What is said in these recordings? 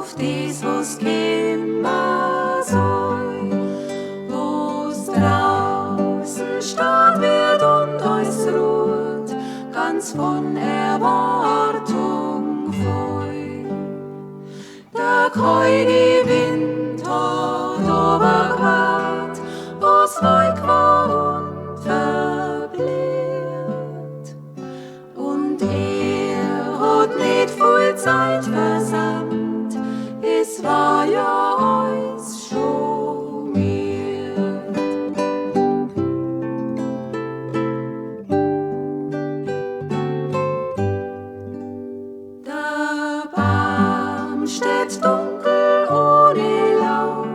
auf dies, was kimmer soll, wo's draußen steht wird und uns ruht, ganz von Erwartung voll. Der kalte Wind hat obergeweht, was Volk war und verbliert. Und hat nicht viel Zeit versandt, es war ja alles schon mir. Der Baum steht dunkel ohne Laub,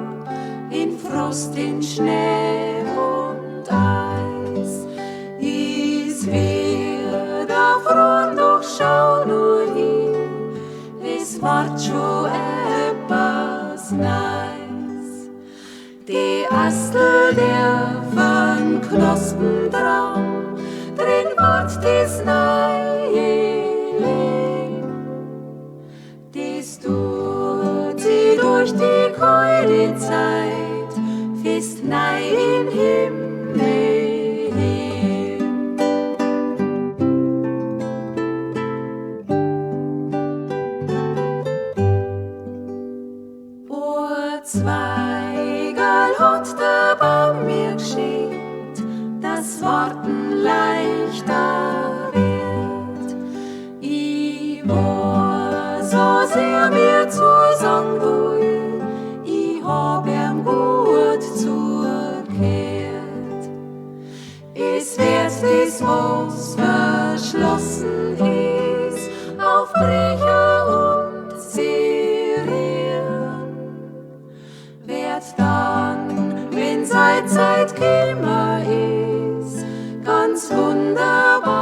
in Frost, in Schnee und Eis. Es wird erfroren, doch schau nur hin, es ward schon etwas Neues. Die Astel der von Knospen dran, drin ward das neue Leben. Das tut sie durch die kalte Zeit, fest nei in Himmel hin. Zweigerl hat der Baum mir geschickt, das Warten leichter wird. Ich war so sehr mir zu sagen will, ich hab ihm gut zugehört. Es wird das, was verschlossen ist, aufbrechen und serieren. Wird dann, wenn Zeit käme, ist ganz wunderbar.